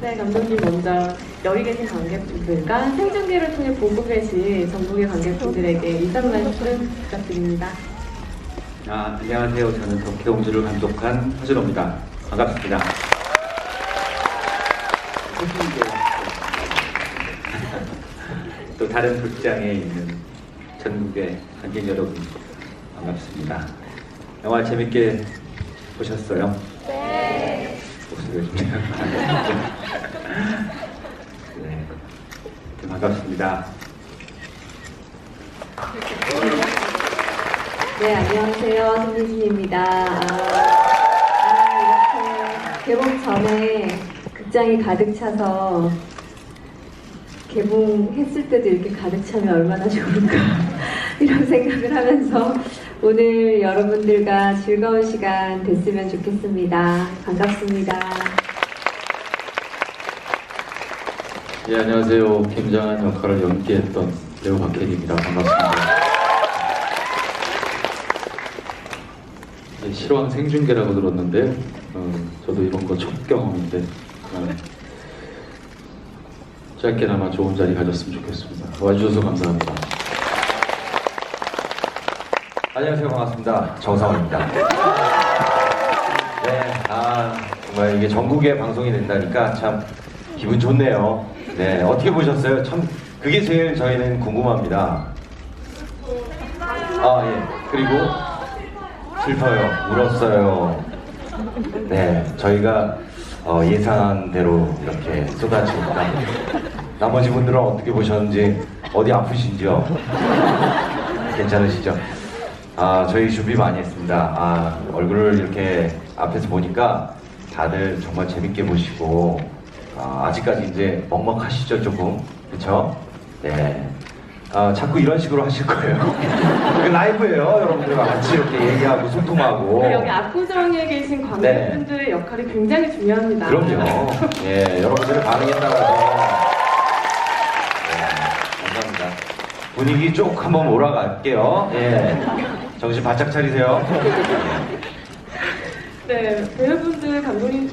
네, 감독님 먼저 여기 계신 관객분들과 생중계를 통해 보고 계신 전국의 관객분들에게 인사 말씀 부탁드립니다. 안녕하세요. 저는 덕혜옹주를 감독한 허준호입니다. 반갑습니다. 또 다른 극장에 있는 전국의 관객 여러분 반갑습니다. 영화 재밌게 보셨어요? 네. 목소리가 좀 네, 반갑습니다. 네, 안녕하세요. 손예진입니다. 이렇게 개봉 전에 극장이 가득 차서 개봉했을 때도 이렇게 가득 차면 얼마나 좋을까 이런 생각을 하면서 오늘 여러분들과 즐거운 시간 됐으면 좋겠습니다. 반갑습니다. 예, 안녕하세요. 굉장한 역할을 연기했던 배우 박혜리입니다. 반갑습니다. 예, 실황 생중계라고 들었는데 저도 이런 거 첫 경험인데 짧게나마 좋은 자리 가졌으면 좋겠습니다. 와주셔서 감사합니다. 안녕하세요. 반갑습니다. 정상훈입니다. 네, 정말 이게 전국에 방송이 된다니까 참 기분 좋네요. 네, 어떻게 보셨어요? 참 그게 제일 저희는 궁금합니다. 예. 그리고 슬퍼요. 울었어요. 네, 저희가 예상한 대로 이렇게 쏟아지니까 나머지 분들은 어떻게 보셨는지, 어디 아프신지요? 괜찮으시죠? 저희 준비 많이 했습니다. 얼굴을 이렇게 앞에서 보니까 다들 정말 재밌게 보시고 아직까지 이제 먹먹하시죠, 조금? 그쵸? 네. 자꾸 이런 식으로 하실 거예요. 이게 라이브예요. 여러분들과 같이 이렇게 얘기하고 소통하고. 여기 압구정에 계신 관객분들의 역할이 굉장히 중요합니다. 그럼요. 예, 여러분들의 반응에 따라서. 감사합니다. 분위기 쭉 한번 몰아갈게요. 예. 정신 바짝 차리세요. 네, 배우분들, 감독님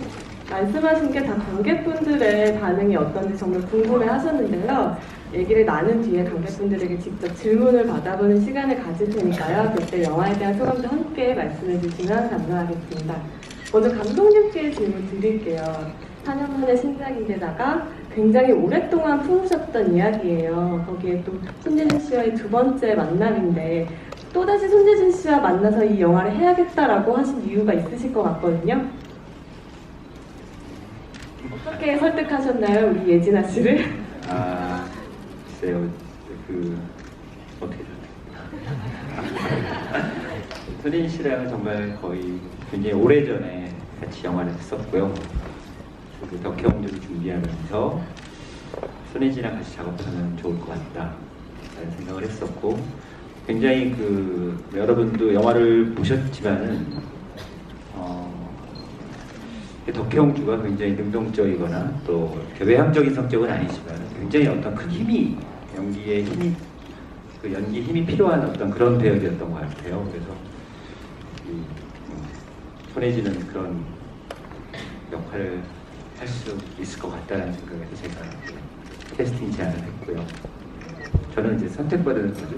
말씀하신 게 다 관객분들의 반응이 어떤지 정말 궁금해 하셨는데요. 얘기를 나눈 뒤에 관객분들에게 직접 질문을 받아보는 시간을 가질 테니까요. 그때 영화에 대한 소감도 함께 말씀해 주시면 감사하겠습니다. 먼저 감독님께 질문 드릴게요. 4년 만에 신작인데다가 굉장히 오랫동안 품으셨던 이야기예요. 거기에 또 손예진 씨와의 두 번째 만남인데 또다시 손예진 씨와 만나서 이 영화를 해야겠다라고 하신 이유가 있으실 것 같거든요. 어떻게 설득하셨나요, 우리 예진아 씨를? 글쎄요, 어떻게 손예진 씨랑은 정말 거의 굉장히 오래전에 같이 영화를 했었고요. 그 덕혜옹주를 준비하면서 손예진이랑 같이 작업하면 좋을 것 같다 라는 생각을 했었고, 굉장히 여러분도 영화를 보셨지만은 덕혜옹주가 굉장히 능동적이거나 또 외향적인 성격은 아니지만 굉장히 어떤 큰 힘이, 연기의 힘이, 그 연기 힘이 필요한 어떤 그런 배역이었던 것 같아요. 그래서 손예진은 그런 역할을 할 수 있을 것 같다는 생각에서 제가 캐스팅 제안을 했고요. 저는 이제 선택받은 거죠.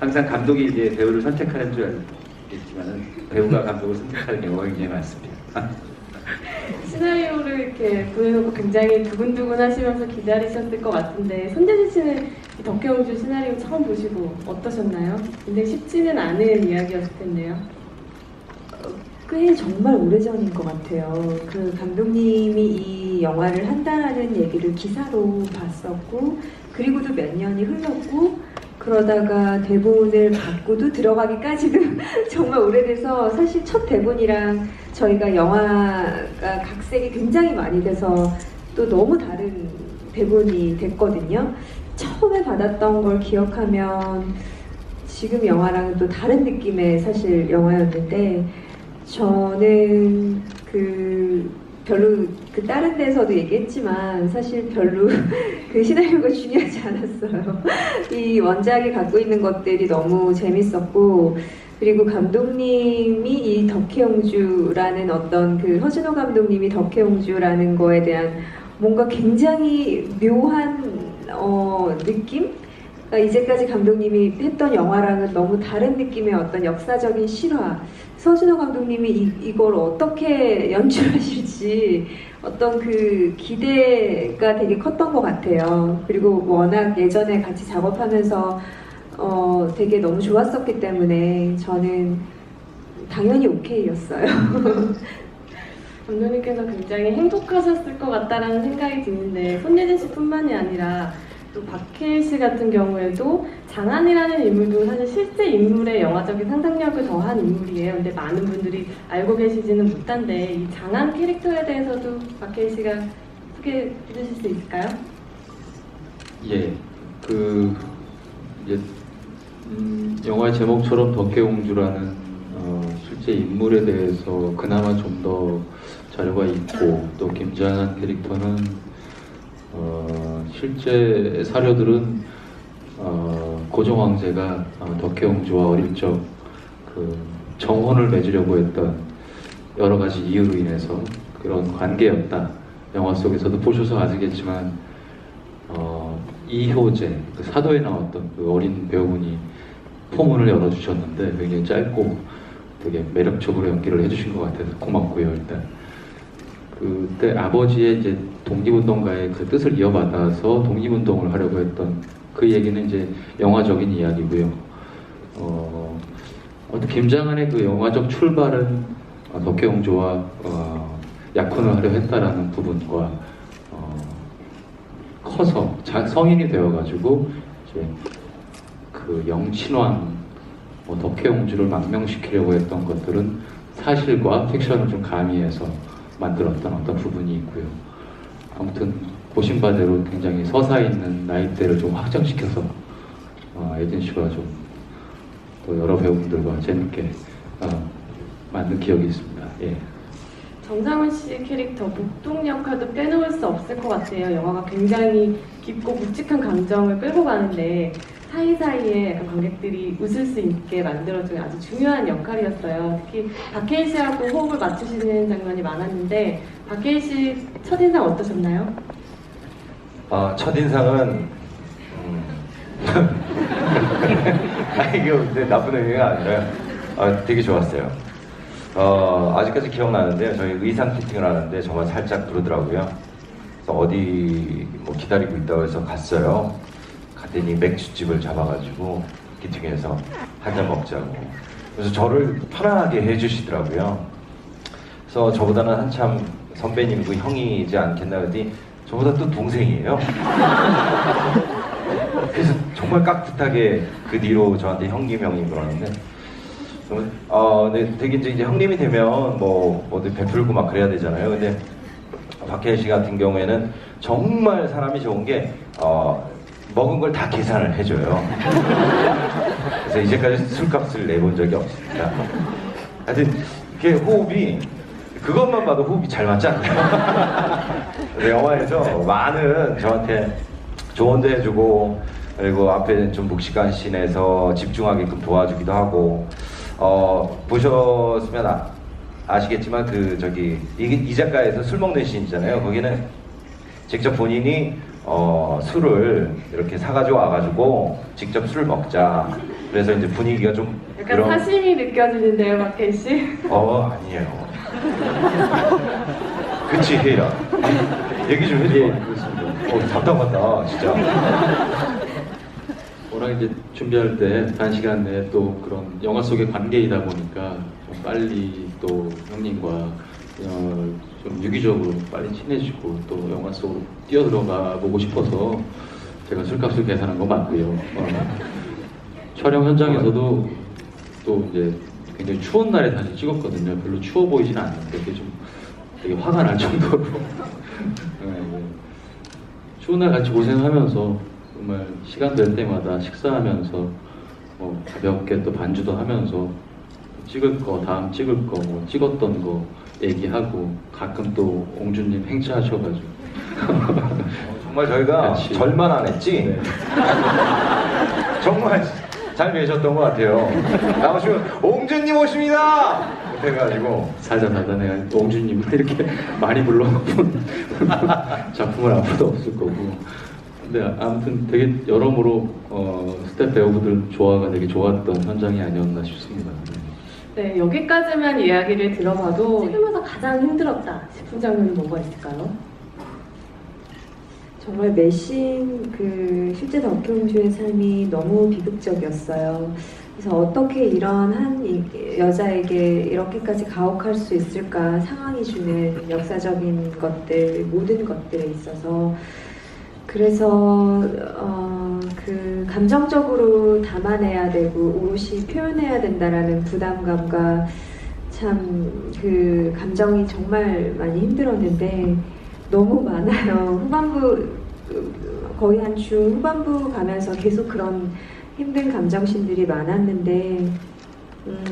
항상 감독이 이제 배우를 선택하는 줄 알겠지만은 배우가 감독을 선택하는 경우가 굉장히 많습니다. 시나리오를 이렇게 보내놓고 굉장히 두근두근 하시면서 기다리셨을 것 같은데, 손예진 씨는 이 덕혜옹주 시나리오 처음 보시고 어떠셨나요? 굉장히 쉽지는 않은 이야기였을 텐데요. 꽤 정말 오래전인 것 같아요. 그 감독님이 이 영화를 한다는 얘기를 기사로 봤었고, 그리고도 몇 년이 흘렀고, 그러다가 대본을 받고도 들어가기까지도 정말 오래돼서, 사실 첫 대본이랑 저희가 영화가 각색이 굉장히 많이 돼서 또 너무 다른 대본이 됐거든요. 처음에 받았던 걸 기억하면 지금 영화랑은 또 다른 느낌의 사실 영화였는데, 저는 별로 다른 데서도 얘기했지만 사실 별로 그 시나리오가 중요하지 않았어요. 이 원작이 갖고 있는 것들이 너무 재밌었고, 그리고 감독님이 이 덕혜옹주라는 어떤 그 허준호 감독님이 덕혜옹주라는 거에 대한 뭔가 굉장히 묘한 느낌? 그러니까 이제까지 감독님이 했던 영화랑은 너무 다른 느낌의 어떤 역사적인 실화. 서준호 감독님이 이걸 어떻게 연출하실지 어떤 그 기대가 되게 컸던 것 같아요. 그리고 워낙 예전에 같이 작업하면서 되게 너무 좋았었기 때문에 저는 당연히 오케이였어요. 감독님께서 굉장히 행복하셨을 것 같다라는 생각이 드는데 손예진 씨뿐만이 아니라 또 박해일 씨 같은 경우에도 장한이라는 인물도 사실 실제 인물의 영화적인 상상력을 더한 인물이에요. 근데 많은 분들이 알고 계시지는 못한데 이 장한 캐릭터에 대해서도 박해일 씨가 소개해 주실 수 있을까요? 예, 이제 영화의 제목처럼 덕혜옹주라는 실제 인물에 대해서 그나마 좀 더 자료가 있고, 또 김장한 캐릭터는 실제 사료들은 고종 황제가 덕혜옹주와 어릴 적 그 정혼을 맺으려고 했던 여러 가지 이유로 인해서 그런 관계였다. 영화 속에서도 보셔서 아시겠지만 이효재, 그 사도에 나왔던 그 어린 배우분이 포문을 열어주셨는데 굉장히 짧고 되게 매력적으로 연기를 해주신 것 같아서 고맙고요. 일단 그때 아버지의 이제 독립운동가의 그 뜻을 이어받아서 독립운동을 하려고 했던 그 얘기는 이제 영화적인 이야기고요. 김장한의 그 영화적 출발은 덕혜옹주와 약혼을 하려 했다라는 부분과 커서 성인이 되어가지고 이제 그 영친왕 덕혜옹주를 망명시키려고 했던 것들은 사실과 픽션을 좀 가미해서 만들었던 어떤 부분이 있고요. 아무튼 보신 바대로 굉장히 서사 있는 나이대를 좀 확장시켜서 에딘 씨가 좀 또 여러 배우분들과 재밌게 만든 기억이 있습니다. 예. 정상훈 씨 캐릭터 목동 역할도 빼놓을 수 없을 것 같아요. 영화가 굉장히 깊고 묵직한 감정을 끌고 가는데 사이사이에 약간 관객들이 웃을 수 있게 만들어주는 아주 중요한 역할이었어요. 특히 박해일 씨하고 호흡을 맞추시는 장면이 많았는데 박해일 씨 첫인상 어떠셨나요? 첫인상은 이게 근데 나쁜 의미가 아니라 되게 좋았어요. 아직까지 기억나는데요. 저희 의상 피팅을 하는데 정말 살짝 그러더라고요. 그래서 어디 뭐 기다리고 있다고 해서 갔어요. 갔더니 맥주집을 잡아가지고 피팅해서 한잔 먹자고. 그래서 저를 편안하게 해주시더라고요. 그래서 저보다는 한참 선배님이고 형이지 않겠나 그랬더니 저보다 또 동생이에요. 그래서 정말 깍듯하게 그 뒤로 저한테 형님 그러는데 네, 되게 이제 형님이 되면 뭐 어디 베풀고 막 그래야 되잖아요. 근데 박해일 씨 같은 경우에는 정말 사람이 좋은 게 먹은 걸 다 계산을 해줘요. 그래서 이제까지 술값을 내본 적이 없습니다. 하여튼 이렇게 호흡이 그것만 봐도 호흡이 잘 맞지 않나요? 영화에서 많은 저한테 조언도 해주고 그리고 앞에 좀 묵직한 씬에서 집중하게끔 도와주기도 하고 보셨으면 아시겠지만 그 저기 이 작가에서 술 먹는 씬 있잖아요. 거기는 직접 본인이 술을 이렇게 사가지고 와가지고 직접 술을 먹자. 그래서 이제 분위기가 좀 약간 사심이 느껴지는데요, 박해일 씨? 아니에요. 그치, 혜일아. 얘기 좀 해줘. 예, 그렇습니다. 답답하다, 진짜. 워낙 이제 준비할 때 단시간 내에 또 그런 영화 속의 관계이다 보니까 좀 빨리 또 형님과 좀 유기적으로 빨리 친해지고 또 영화 속으로 뛰어들어가 보고 싶어서 제가 술값을 계산한 거 맞고요. 촬영 현장에서도 또 이제 굉장히 추운 날에 다시 찍었거든요. 별로 추워 보이진 않는데 그게 좀 되게 화가 날 정도로 추운 날 같이 고생하면서 정말 시간 될 때마다 식사하면서 뭐 가볍게 또 반주도 하면서 찍을 거, 다음 찍을 거, 뭐 찍었던 거 얘기하고 가끔 또 옹주님 행차하셔가지고 정말 저희가 같이. 절만 안 했지? 네. 정말 잘 계셨던 것 같아요. 나오시면 옹준님 오십니다. 해가지고 살다 내가 옹주님을 이렇게 많이 불러본 작품은 아무도 없을 거고. 근데 아무튼 되게 여러모로 스텝 배우분들 조화가 되게 좋았던 현장이 아니었나 싶습니다. 네, 여기까지만 이야기를 들어봐도 찍으면서 가장 힘들었다 싶은 장면이 뭐가 있을까요? 정말 매신 그 실제 덕혜옹주의 삶이 너무 비극적이었어요. 그래서 어떻게 이런 한 여자에게 이렇게까지 가혹할 수 있을까 상황이 주는 역사적인 것들, 모든 것들에 있어서 그래서 그 감정적으로 담아내야 되고 오롯이 표현해야 된다라는 부담감과 참 그 감정이 정말 많이 힘들었는데 너무 많아요. 후반부 거의 한 중후반부 가면서 계속 그런 힘든 감정신들이 많았는데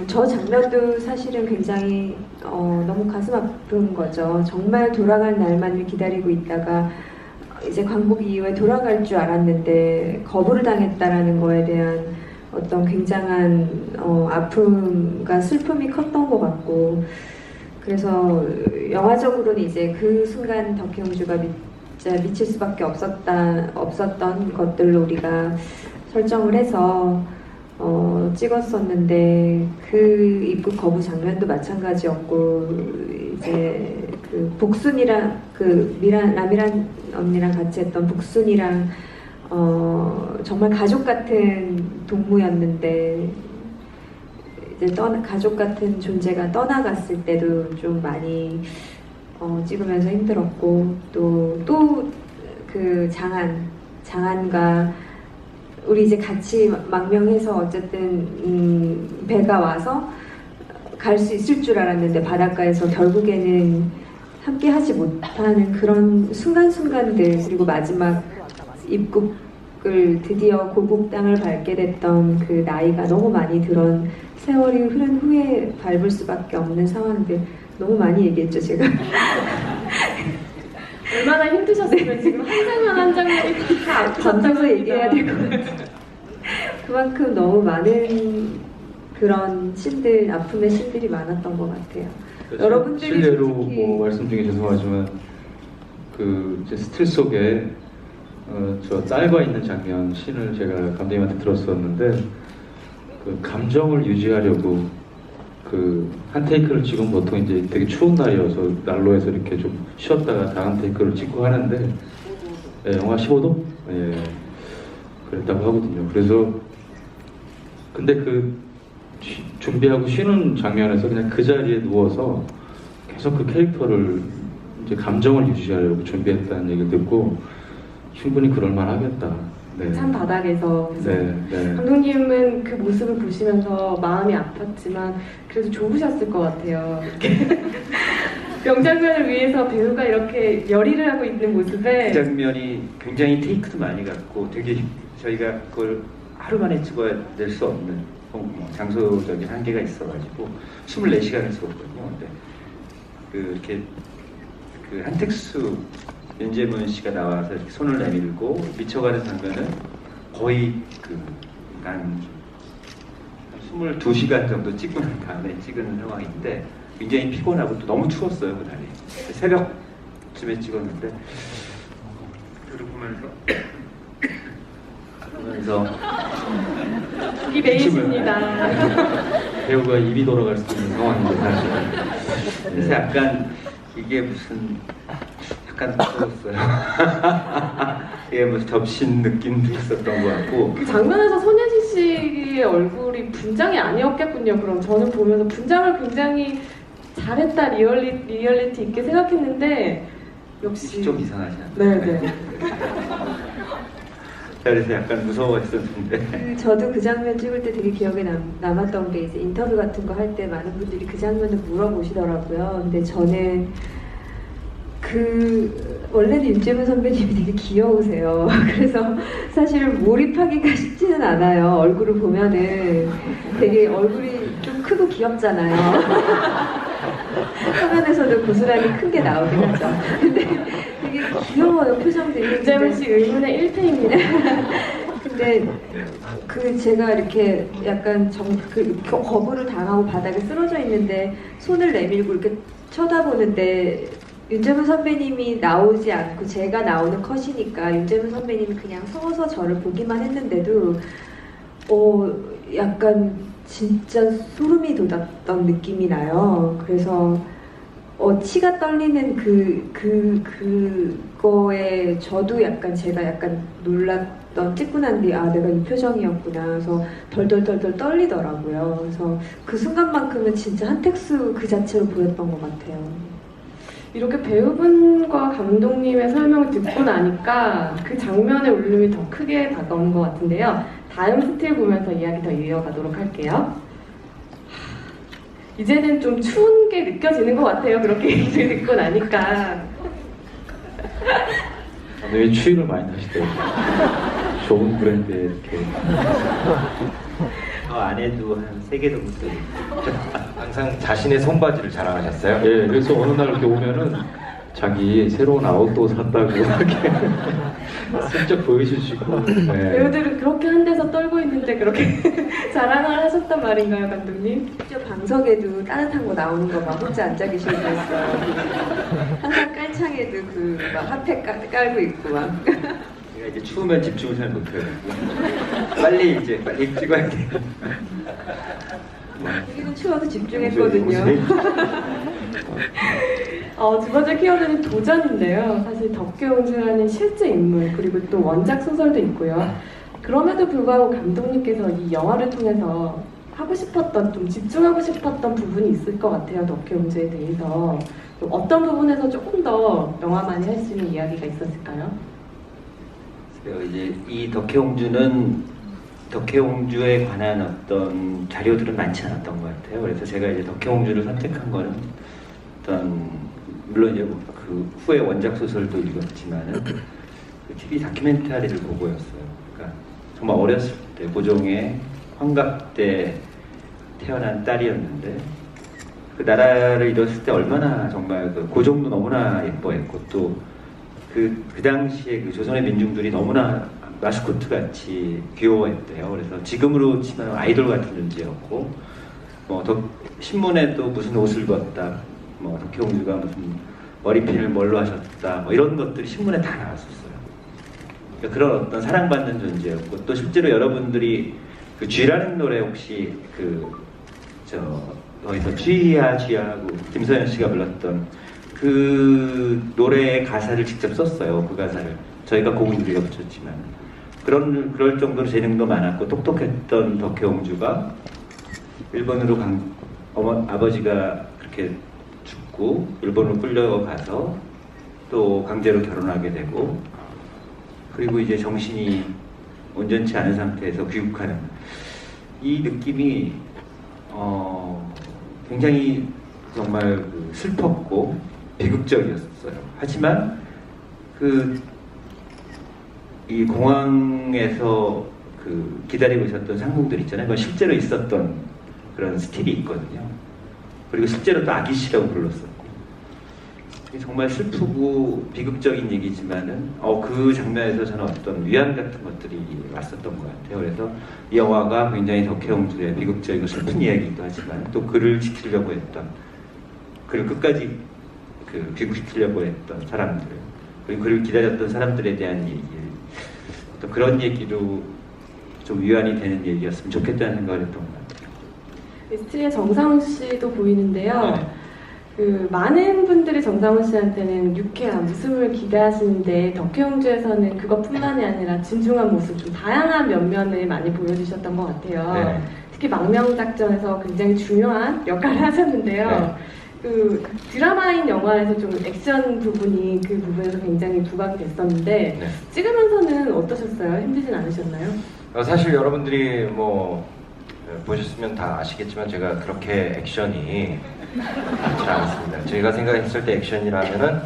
저 장면도 사실은 굉장히 너무 가슴 아픈 거죠. 정말 돌아갈 날만을 기다리고 있다가 이제 광복 이후에 돌아갈 줄 알았는데 거부를 당했다라는 거에 대한 어떤 굉장한 아픔과 슬픔이 컸던 것 같고 그래서 영화적으로는 이제 그 순간 덕혜옹주가 진짜 미칠 수밖에 없었던 것들로 우리가 설정을 해서 찍었었는데 그 입국 거부 장면도 마찬가지였고 이제 그 복순이랑 그 라미란 언니랑 같이 했던 복순이랑 정말 가족 같은 동무였는데 이제 가족 같은 존재가 떠나갔을 때도 좀 많이 찍으면서 힘들었고 또 그 장한과 우리 이제 같이 망명해서 어쨌든 배가 와서 갈 수 있을 줄 알았는데 바닷가에서 결국에는 함께 하지 못하는 그런 순간순간들 그리고 마지막 입국을 드디어 고국 땅을 밟게 됐던 그 나이가 너무 많이 들은 세월이 흐른 후에 밟을 수밖에 없는 상황들 너무 많이 얘기했죠 제가. 얼마나 힘드셨으면 지금 한 장면 한 장면이 다 아프셨다고 던져서 얘기해야 될 것 같아요. 그만큼 너무 많은 그런 신들, 아픔의 신들이 많았던 것 같아요. 여러분들이 실례로 솔직히- 뭐 말씀 중에 죄송하지만 그 이제 스틸 속에 저 딸과 있는 장면 씬을 제가 감독님한테 들었었는데 그 감정을 유지하려고 그 한 테이크를 찍으면 보통 이제 되게 추운 날이어서 난로에서 이렇게 좀 쉬었다가 다음 테이크를 찍고 하는데 영하 15도? 예, 그랬다고 하거든요. 그래서 근데 그 준비하고 쉬는 장면에서 그냥 그 자리에 누워서 계속 그 캐릭터를 이제 감정을 유지하려고 준비했다는 얘기를 듣고 충분히 그럴만 하겠다. 네. 산 바닥에서 네, 네. 감독님은 그 모습을 보시면서 마음이 아팠지만 그래도 좋으셨을 것 같아요. 명장면을 위해서 배우가 이렇게 열의를 하고 있는 모습에 그 장면이 굉장히 테이크도 많이 갔고 되게 저희가 그걸 하루 만에 찍어야 될 수 없는 장소적인 한계가 있어가지고 24시간을 찍었거든요. 근데 이렇게 그 한택수 윤재문 씨가 나와서 이렇게 손을 내밀고 미쳐가는 장면은 거의 한 22시간 정도 찍고 난 다음에 찍은 상황인데 굉장히 피곤하고 또 너무 추웠어요 그날이. 새벽쯤에 찍었는데 그러면서 입이 메이십니다. 배우가 입이 돌아갈 수 있는 상황인데 사실. 그래서 약간 이게 무슨 약간 무서웠어요. 이게 무슨 접신 느낌도 있었던 것 같고. 그 장면에서 손예진 씨의 얼굴이 분장이 아니었겠군요. 그럼 저는 보면서 분장을 굉장히 잘했다 리얼리티 있게 생각했는데 역시 좀 이상하지 않나요? 네네. 그래서 약간 무서워했었는데. 저도 그 장면 찍을 때 되게 기억에 남았던 게 이제 인터뷰 같은 거 할 때 많은 분들이 그 장면을 물어보시더라고요. 근데 저는 원래는 윤재문 선배님이 되게 귀여우세요. 그래서 사실은 몰입하기가 쉽지는 않아요. 얼굴을 보면은 되게 얼굴이 좀 크고 귀엽잖아요. 화면에서도 고스란히 큰 게 나오긴 하죠. 근데 되게 귀여워요, 표정들이. 윤재문 씨 의문의 1패입니다. 근데 그 제가 이렇게 약간 거부를 당하고 바닥에 쓰러져 있는데 손을 내밀고 이렇게 쳐다보는데 윤재문 선배님이 나오지 않고 제가 나오는 컷이니까 윤재문 선배님이 그냥 서서 저를 보기만 했는데도 약간 진짜 소름이 돋았던 느낌이 나요. 그래서 치가 떨리는 그거에 저도 약간 제가 약간 놀랐던 찍고 난 뒤에 내가 이 표정이었구나. 그래서 덜덜덜덜 떨리더라고요. 그래서 그 순간만큼은 진짜 한택수 그 자체로 보였던 것 같아요. 이렇게 배우분과 감독님의 설명을 듣고 나니까 그 장면의 울림이 더 크게 다가오는 것 같은데요. 다음 스틸 보면서 이야기 더 이어가도록 할게요. 이제는 좀 추운 게 느껴지는 것 같아요. 그렇게 얘기를 듣고 나니까. 왜 추위를 많이 타시더라고요. 좋은 브랜드에 이렇게. 안에도 한 3개 정도 있어요. 항상 자신의 손바지를 자랑하셨어요? 예, 그래서 어느 날 이렇게 오면은 자기 새로운 아웃도어 샀다고 이렇게 슬쩍 보여주시고. 네. 배우들은 그렇게 한 데서 떨고 있는데 그렇게 자랑을 하셨단 말인가요, 감독님? 저 방석에도 따뜻한 거 나오는 거 막 혼자 앉아 계시고 그랬어요. 항상 깔창에도 막 핫팩 깔고 있고 막. 제가 이제 추우면 집중을 잘 못해요. 빨리 찍어야 돼요. 우리도 추워서 집중했거든요. 두 번째 키워드는 도전인데요. 사실 덕혜옹주라는 실제 인물 그리고 또 원작 소설도 있고요. 그럼에도 불구하고 감독님께서 이 영화를 통해서 하고 싶었던, 좀 집중하고 싶었던 부분이 있을 것 같아요. 덕혜옹주에 대해서. 어떤 부분에서 조금 더 영화만이 할 수 있는 이야기가 있었을까요? 이제 이 덕혜옹주에 관한 어떤 자료들은 많지 않았던 것 같아요. 그래서 제가 이제 덕혜옹주를 선택한 거는 물론 이제 그 후에 원작 소설도 읽었지만은 그 TV 다큐멘터리를 보고였어요. 그러니까 정말 어렸을 때 고종의 환갑 때 태어난 딸이었는데 그 나라를 이뤘을 때 얼마나 정말 그 고종도 너무나 예뻐했고 또 그 당시에 그 조선의 민중들이 너무나 마스코트 같이 귀여워했대요. 그래서 지금으로 치면 아이돌 같은 존재였고, 신문에도 무슨 옷을 입었다, 덕혜옹주가 무슨 머리핀을 뭘로 하셨다, 이런 것들이 신문에 다 나왔었어요. 그러니까 그런 어떤 사랑받는 존재였고, 또 실제로 여러분들이 그 쥐라는 노래 혹시 거기서 쥐야 하고 김서연 씨가 불렀던 그 노래의 가사를 직접 썼어요. 그 가사를 저희가 곡은 우리가 붙였지만 그럴 정도로 재능도 많았고 똑똑했던 덕혜옹주가 일본으로 아버지가 그렇게 죽고 일본으로 끌려가서 또 강제로 결혼하게 되고 그리고 이제 정신이 온전치 않은 상태에서 귀국하는 이 느낌이 굉장히 정말 슬펐고 비극적이었어요. 하지만 이 공항에서 기다리고 있었던 상공들 있잖아요. 그건 실제로 있었던 그런 스틸이 있거든요. 그리고 실제로 또 아기씨라고 불렀었고. 정말 슬프고 비극적인 얘기지만은 그 장면에서 저는 어떤 위안 같은 것들이 왔었던 것 같아요. 그래서 이 영화가 굉장히 덕혜옹주의 비극적이고 슬픈 이야기이기도 하지만 또 그를 지키려고 했던 그를 끝까지 귀국시키려고 했던 사람들 그리고 그를 기다렸던 사람들에 대한 얘기 또 그런 얘기로 좀 위안이 되는 얘기였으면 좋겠다는 생각을 했던 것 같아요. 스틸의 정상훈 씨도 보이는데요. 네. 많은 분들이 정상훈 씨한테는 유쾌한 웃음을 기대하시는데 덕혜옹주에서는 그것뿐만이 아니라 진중한 모습, 좀 다양한 면면을 많이 보여주셨던 것 같아요. 네. 특히 망명작전에서 굉장히 중요한 역할을 하셨는데요. 네. 드라마인 영화에서 좀 액션 부분이 그 부분에서 굉장히 부각이 됐었는데 네. 찍으면서는 어떠셨어요? 힘들진 않으셨나요? 사실 여러분들이 보셨으면 다 아시겠지만 제가 그렇게 액션이 많지 않습니다. 저희가 생각했을 때 액션이라면은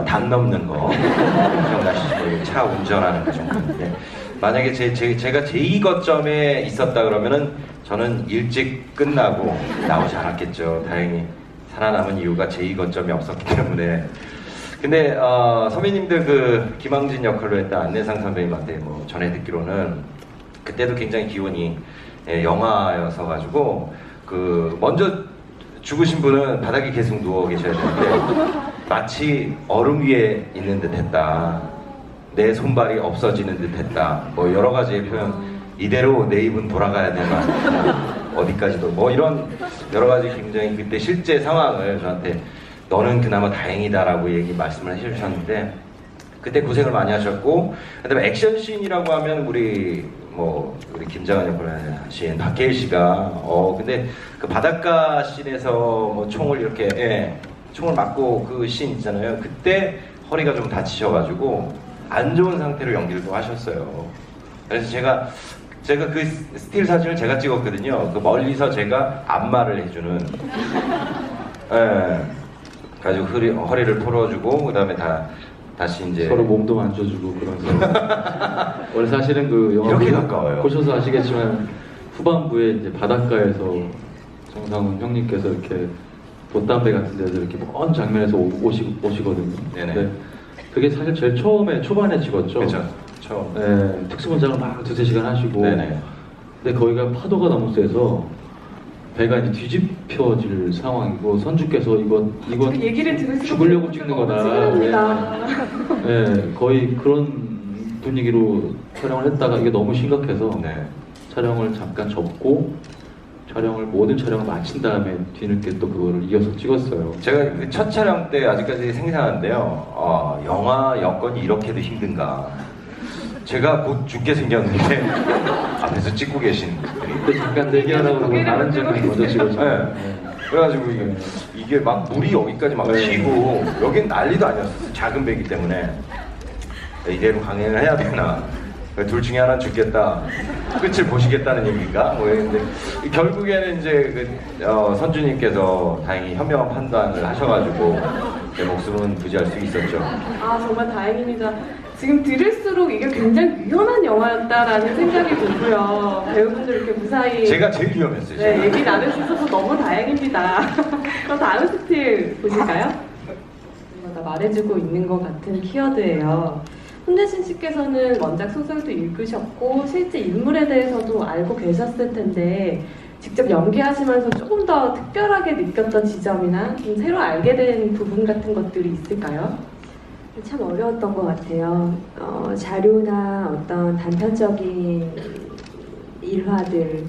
담 넘는 거 기억나시죠? 차 운전하는 거 정도인데 만약에 제가 제2거점에 있었다 그러면은 저는 일찍 끝나고 나오지 않았겠죠. 다행히 살아남은 이유가 제2거점이 없었기 때문에 근데 선배님들 그 김항진 역할로 했던 안내상 선배님한테 뭐 전해 듣기로는 그때도 굉장히 기운이 영화여서 가지고 그 먼저 죽으신 분은 바닥에 계속 누워 계셔야 되는데 마치 얼음 위에 있는 듯했다. 내 손발이 없어지는 듯했다. 뭐 여러 가지의 표현. 이대로 내 입은 돌아가야 되나 어디까지도 뭐 이런 여러 가지 굉장히 그때 실제 상황을 저한테 너는 그나마 다행이다라고 말씀을 해주셨는데 그때 고생을 많이 하셨고 그다음에 액션씬이라고 하면 우리 김장한 역할을 하신 박해일 씨가 근데 그 바닷가 씬에서 뭐 총을 이렇게 총을 맞고 그 씬 있잖아요. 그때 허리가 좀 다치셔가지고 안 좋은 상태로 연기를 또 하셨어요. 그래서 제가 그 스틸 사진을 제가 찍었거든요. 그 멀리서 제가 안마를 해주는. 가지고 허리를 풀어주고 그다음에 다시 이제 서로 몸도 만져주고 그러면서 원래 사실은 그 영화 이렇게 가까워요. 보셔서 아시겠지만 후반부에 이제 바닷가에서 정상훈 형님께서 이렇게 돛담배 같은 데서 이렇게 먼 장면에서 오시거든요. 네네. 근데 그게 사실 제일 초반에 찍었죠. 그렇죠. 처음. 네, 특수분장을 막 2-3시간 하시고. 네네. 근데 거기가 파도가 너무 세서 배가 이제 뒤집혀질 상황이고 선주께서 이건 그 얘기를 들을수록 죽으려고 찍는 거다. 찌그럽니다. 네, 거의 그런 분위기로 촬영을 했다가 이게 너무 심각해서 네. 촬영을 잠깐 접고 모든 촬영을 마친 다음에 뒤늦게 또 그거를 이어서 찍었어요. 제가 그 첫 촬영 때 아직까지 생생한데요. 영화 여건이 이렇게도 힘든가. 제가 곧 죽게 생겼는데 앞에서 찍고 계신 분들이. 그때 잠깐 대기하라고 그러고 다른 장면 먼저 찍었어요. 네. 그래가지고 이게 막 물이 여기까지 막 튀고 여긴 난리도 아니었어요. 작은 배기 때문에 이대로 강행을 해야 되나. 둘 중에 하나는 죽겠다. 끝을 보시겠다는 얘기인가? 뭐 이랬는데 결국에는 이제 선주님께서 다행히 현명한 판단을 하셔가지고 제 목숨은 부지할 수 있었죠. 아 정말 다행입니다. 지금 들을수록 이게 굉장히 위험한 영화였다라는 생각이 들고요. 배우분들 이렇게 무사히 제가 제일 위험했어요. 제가. 네, 얘기 나눌 수 있어서 너무 다행입니다. 그럼 다음 스틸 보실까요? 다 말해주고 있는 것 같은 키워드예요. 손대신 씨께서는 원작 소설도 읽으셨고 실제 인물에 대해서도 알고 계셨을 텐데 직접 연기하시면서 조금 더 특별하게 느꼈던 지점이나 좀 새로 알게 된 부분 같은 것들이 있을까요? 참 어려웠던 것 같아요. 자료나 어떤 단편적인 일화들,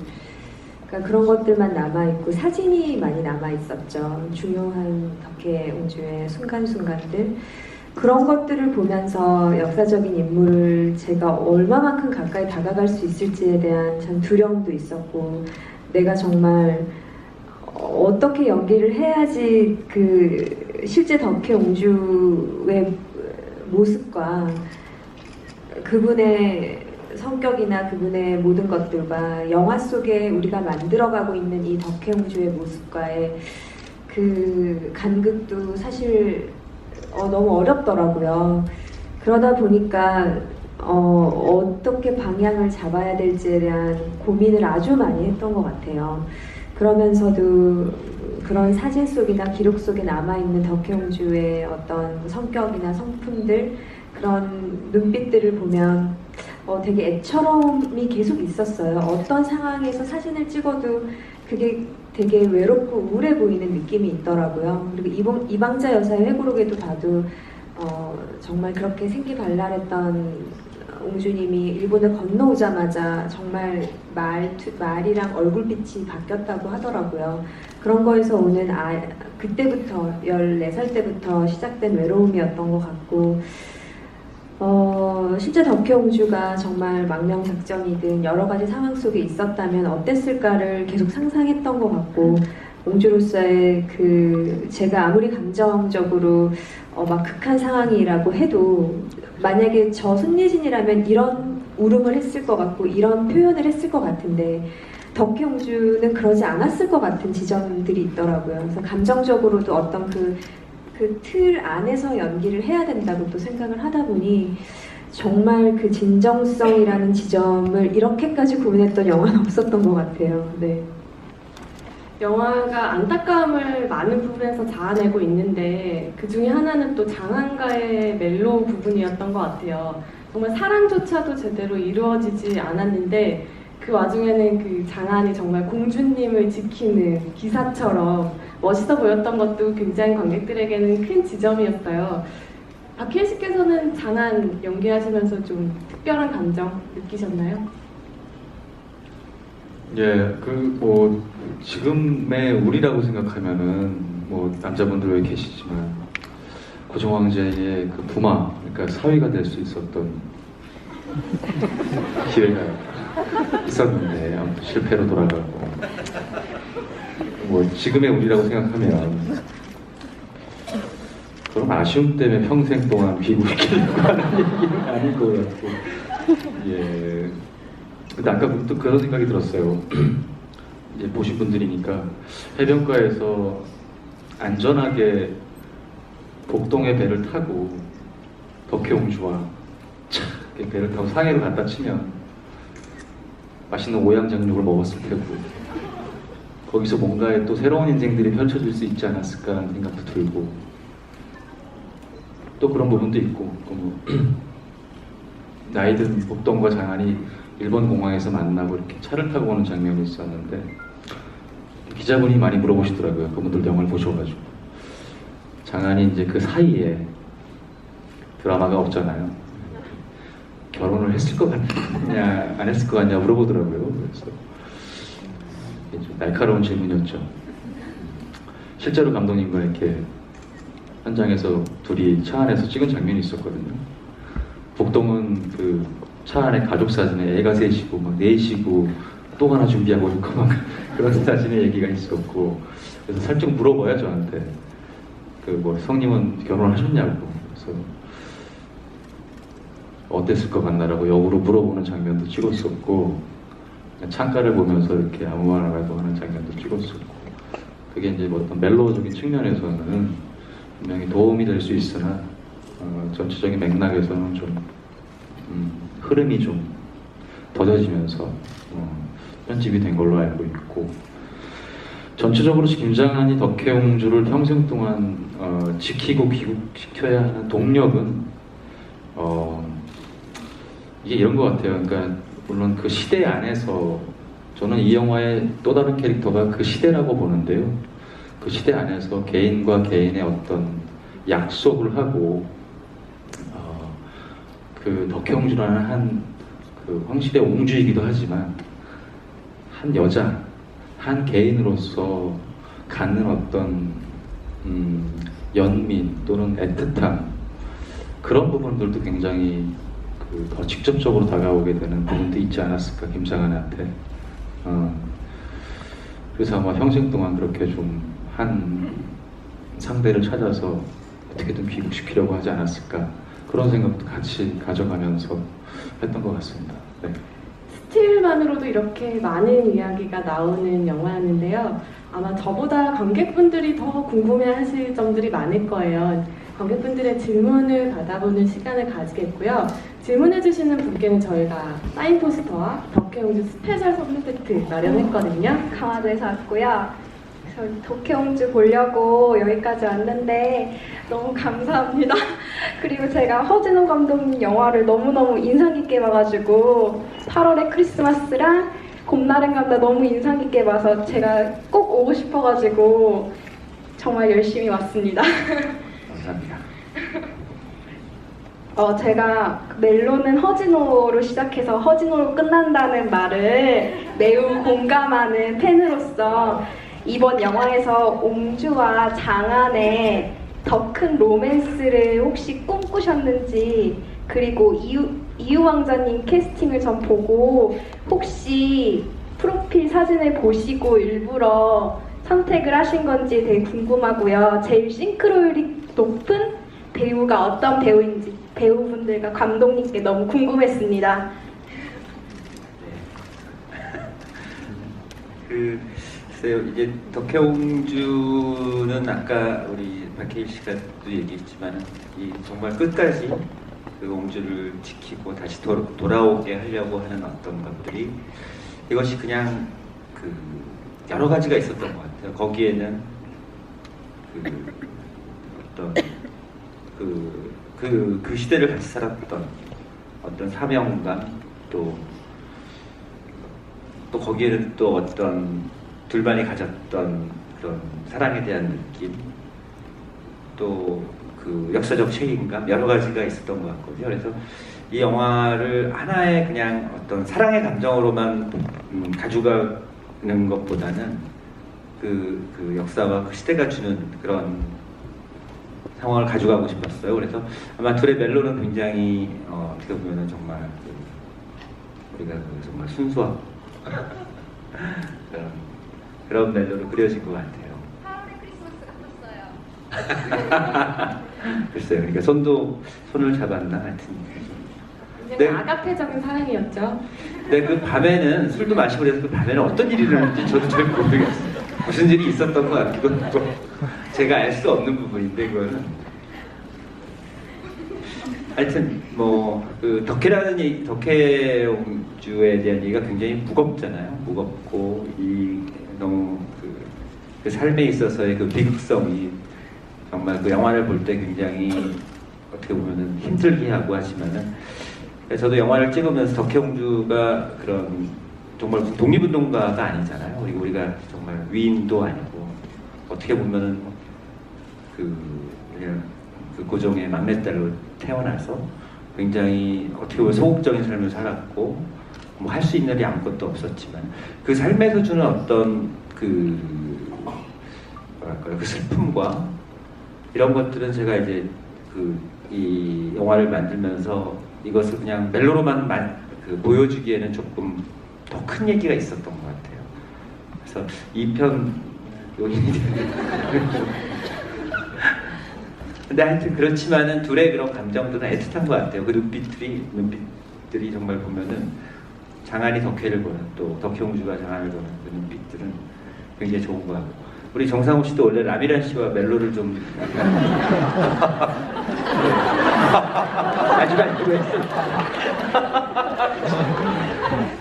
그러니까 그런 것들만 남아있고 사진이 많이 남아있었죠. 중요한 덕혜옹주의 순간순간들. 그런 것들을 보면서 역사적인 인물을 제가 얼마만큼 가까이 다가갈 수 있을지에 대한 참 두려움도 있었고 내가 정말 어떻게 연기를 해야지 그 실제 덕혜옹주의 모습과 그분의 성격이나 그분의 모든 것들과 영화 속에 우리가 만들어가고 있는 이 덕혜옹주의 모습과의 그 간극도 사실 너무 어렵더라고요. 그러다 보니까 어떻게 방향을 잡아야 될지에 대한 고민을 아주 많이 했던 것 같아요. 그러면서도 그런 사진 속이나 기록 속에 남아있는 덕혜옹주의 어떤 성격이나 성품들, 그런 눈빛들을 보면 되게 애처로움이 계속 있었어요. 어떤 상황에서 사진을 찍어도 그게 되게 외롭고 우울해 보이는 느낌이 있더라고요. 그리고 이방자 여사의 회고록에도 봐도 정말 그렇게 생기발랄했던 옹주님이 일본을 건너오자마자 정말 말이랑 얼굴빛이 바뀌었다고 하더라고요. 그런 거에서 오는 그때부터 14살 때부터 시작된 외로움이었던 것 같고 실제 덕혜옹주가 정말 망명작전이든 여러 가지 상황 속에 있었다면 어땠을까를 계속 상상했던 것 같고 옹주로서의 제가 아무리 감정적으로 막 극한 상황이라고 해도 만약에 저 손예진이라면 이런 울음을 했을 것 같고 이런 표현을 했을 것 같은데 덕혜옹주는 그러지 않았을 것 같은 지점들이 있더라고요. 그래서 감정적으로도 어떤 그 틀 안에서 연기를 해야 된다고 또 생각을 하다 보니 정말 그 진정성이라는 지점을 이렇게까지 고민했던 영화는 없었던 것 같아요. 네. 영화가 안타까움을 많은 부분에서 자아내고 있는데 그 중에 하나는 또 장한가의 멜로 부분이었던 것 같아요. 정말 사랑조차도 제대로 이루어지지 않았는데 그 와중에는 그 장한이 정말 공주님을 지키는 기사처럼 멋있어 보였던 것도 굉장히 관객들에게는 큰 지점이었어요. 박혜일 씨께서는 장한 연기하시면서 좀 특별한 감정 느끼셨나요? 예, 뭐 지금의 우리라고 생각하면은 뭐 남자분들 왜 계시지만 고종황제의 그 부마, 그러니까 사위가 될 수 있었던 기회가 있었는데 아무튼 실패로 돌아가고 뭐 지금의 우리라고 생각하면 그럼 아쉬움 때문에 평생 동안 비굴시키려고 하는 얘기는 아닐 것 같고 예. 근데 아까 또 그런 생각이 들었어요. 이제 보신 분들이니까 해변가에서 안전하게 복동의 배를 타고 덕혜옹주와 착 이렇게 배를 타고 상해로 갔다 치면 맛있는 오양장육을 먹었을 테고 거기서 뭔가의 또 새로운 인생들이 펼쳐질 수 있지 않았을까 하는 생각도 들고 또 그런 부분도 있고 뭐 나이든 복동과 장한이 일본 공항에서 만나고 이렇게 차를 타고 오는 장면이 있었는데 기자분이 많이 물어보시더라고요. 그분들 영화를 보셔가지고 장한이 이제 그 사이에 드라마가 없잖아요. 결혼을 했을 것 같냐 안 했을 것 같냐 물어보더라고요. 그래서 좀 날카로운 질문이었죠. 실제로 감독님과 이렇게 현장에서 둘이 차 안에서 찍은 장면이 있었거든요. 복동은 그 차 안에 가족 사진에 애가 셋이고 막 넷이고 또 하나 준비하고 있고 막 그런 사진의 얘기가 있었고 그래서 살짝 물어봐요 저한테 그 뭐 성님은 결혼하셨냐고 그래서 어땠을 것 같나라고 역으로 물어보는 장면도 찍었었고 창가를 보면서 이렇게 아무 말이라도 하는 장면도 찍었었고 그게 이제 뭐 어떤 멜로적인 측면에서는 분명히 도움이 될 수 있으나 전체적인 맥락에서는 좀 흐름이 좀 더뎌지면서 편집이 된 걸로 알고 있고 전체적으로 김장한이 덕혜옹주를 평생 동안 지키고 귀국시켜야 하는 동력은 이게 이런 것 같아요. 그러니까 물론 그 시대 안에서 저는 이 영화의 또 다른 캐릭터가 그 시대라고 보는데요. 그 시대 안에서 개인과 개인의 어떤 약속을 하고 그 덕혜옹주라는 한 그 황실의 옹주이기도 하지만 한 여자, 한 개인으로서 갖는 어떤 연민 또는 애틋함 그런 부분들도 굉장히 더 직접적으로 다가오게 되는 부분도 있지 않았을까 김장한한테. 그래서 아마 평생 동안 그렇게 좀 한 상대를 찾아서 어떻게든 귀국시키려고 하지 않았을까 그런 생각도 같이 가져가면서 했던 것 같습니다. 네. 스틸만으로도 이렇게 많은 이야기가 나오는 영화였는데요. 아마 저보다 관객분들이 더 궁금해하실 점들이 많을 거예요. 관객분들의 질문을 받아보는 시간을 가지겠고요. 질문해주시는 분께는 저희가 사인 포스터와 덕혜옹주 스페셜 선물 세트 마련했거든요. 강화도에서 왔고요. 저 덕혜옹주 보려고 여기까지 왔는데 너무 감사합니다. 그리고 제가 허진호 감독님 영화를 너무너무 인상 깊게 봐가지고 8월의 크리스마스랑 곰나른 감자 너무 인상 깊게 봐서 제가 꼭 오고 싶어가지고 정말 열심히 왔습니다. 감사합니다. 제가 멜로는 허진호로 시작해서 허진호로 끝난다는 말을 매우 공감하는 팬으로서 이번 영화에서 옹주와 장한의 더 큰 로맨스를 혹시 꿈꾸셨는지 그리고 이유 왕자님 캐스팅을 전 보고 혹시 프로필 사진을 보시고 일부러 선택을 하신 건지 되게 궁금하고요. 제일 싱크로율이 높은 배우가 어떤 배우인지 배우분들과 감독님께 너무 궁금했습니다. 글쎄요, 이제 덕혜옹주는 아까 우리 박혜일 씨가 또 얘기했지만 정말 끝까지 그 옹주를 지키고 다시 돌아오게 하려고 하는 어떤 것들이 이것이 그냥 그 여러 가지가 있었던 것 같아요. 거기에는 그 어떤 그 시대를 같이 살았던 어떤 사명감, 또 거기에는 또 어떤 둘만이 가졌던 그런 사랑에 대한 느낌, 또 그 역사적 책임감, 여러 가지가 있었던 것 같거든요. 그래서 이 영화를 하나의 그냥 어떤 사랑의 감정으로만 가져가는 것보다는 그 역사와 그 시대가 주는 그런 상황을 가져가고 싶었어요. 그래서 아마 둘의 멜로는 굉장히 어떻게 보면은 정말 우리가 정말 순수하고 그런 멜로로 그려진 것 같아요. 8월의 크리스마스 같았어요. 글쎄요. 그러니까 손을 잡았나 하여튼. 굉장히 네. 아가페적인 사랑이었죠. 근데 그 밤에는 술도 마시고 그래서 그 밤에는 어떤 일이 일어났는지 저도 잘 모르겠어요. 무슨 일이 있었던 것 같기도 하고 제가 알 수 없는 부분인데 그거는 하여튼 뭐 그 덕혜옹주에 대한 얘기가 굉장히 무겁잖아요. 무겁고 이 너무 그 삶에 있어서의 그 비극성이 정말 그 영화를 볼 때 굉장히 어떻게 보면은 힘들게 하고 하지만은 저도 영화를 찍으면서 덕혜옹주가 그런 정말 무슨 독립운동가가 아니잖아요. 그리고 우리가 정말 위인도 아니고 어떻게 보면은 그냥 그 고종의 막내딸로 태어나서 굉장히 어떻게 보면 소극적인 삶을 살았고 뭐 할 수 있는 일이 아무것도 없었지만 그 삶에서 주는 어떤 그 뭐랄까요 그 슬픔과 이런 것들은 제가 이제 이 영화를 만들면서 이것을 그냥 멜로로만 보여주기에는 조금 더 큰 얘기가 있었던 것 같아요. 그래서 2편 요인이 근데 하여튼 그렇지만은 둘의 그런 감정들은 애틋한 것 같아요. 그 눈빛들이 정말 보면은 장한이 덕혜를 보는 또 덕혜옹주가 장한을 보는 그 눈빛들은 굉장히 좋은 것 같고 우리 정상우 씨도 원래 라미란 씨와 멜로를 좀 아주 많이 했어요.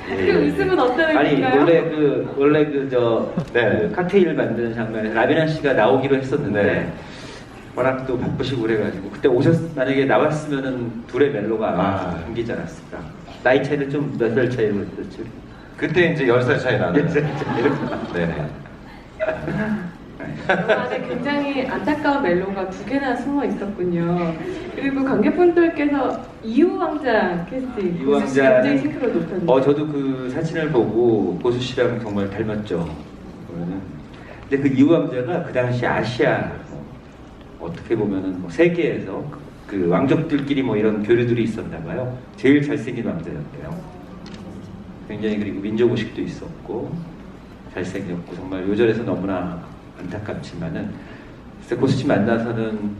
그 웃음은 어떤 아니 의미인가요? 원래 그 네. 칵테일 만드는 장면에 라미란 씨가 나오기로 했었는데 네. 워낙 또 바쁘시고 그래가지고 그때 만약에 나왔으면은 둘의 멜로가 아마 생기지 않았을까. 나이 차이를 좀 몇 살 차이로 했었지. 그때 이제 10살 차이 나는. 10살 차이로. 네네. 영화에 굉장히 안타까운 멜로가 두 개나 숨어 있었군요. 그리고 관객분들께서 이우왕자 캐스팅, 고수 씨 굉장히 싱크로 높였는데. 저도 그 사진을 보고 고수 씨랑 정말 닮았죠. 그거는. 근데 그 이우왕자가 그 당시 아시아 어떻게 보면은 뭐 세계에서 그 왕족들끼리 뭐 이런 교류들이 있었나 봐요. 제일 잘생긴 왕자였대요. 굉장히 그리고 민족의식도 있었고 잘생겼고 정말 요절에서 너무나 안타깝지만은 그래서 고수 씨 만나서는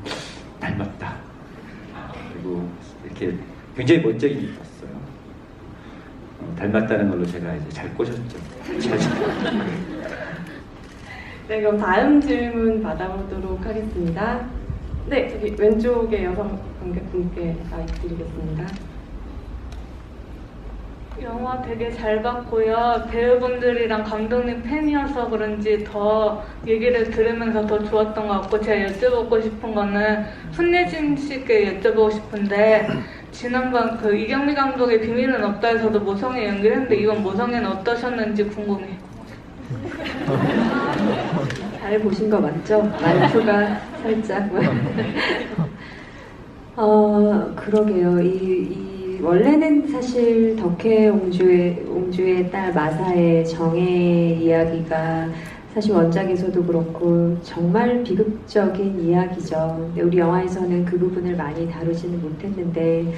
닮았다. 그리고 이렇게 굉장히 멋지게 입었어요. 닮았다는 걸로 제가 이제 잘 꼬셨죠. 네, 그럼 다음 질문 받아보도록 하겠습니다. 네, 저기 왼쪽에 여성 관객분께 마이크 드리겠습니다. 영화 되게 잘 봤고요. 배우분들이랑 감독님 팬이어서 그런지 더 얘기를 들으면서 더 좋았던 것 같고 제가 여쭤보고 싶은 거는 손예진 씨께 여쭤보고 싶은데 지난번 그 이경미 감독의 비밀은 없다에서도 모성애 연기를 했는데 이번 모성애는 어떠셨는지 궁금해요. 잘 보신 거 맞죠? 말투가 살짝 그러게요. 원래는 사실 덕혜옹주의 딸 마사의 정의 이야기가 사실 원작에서도 그렇고 정말 비극적인 이야기죠. 근데 우리 영화에서는 그 부분을 많이 다루지는 못했는데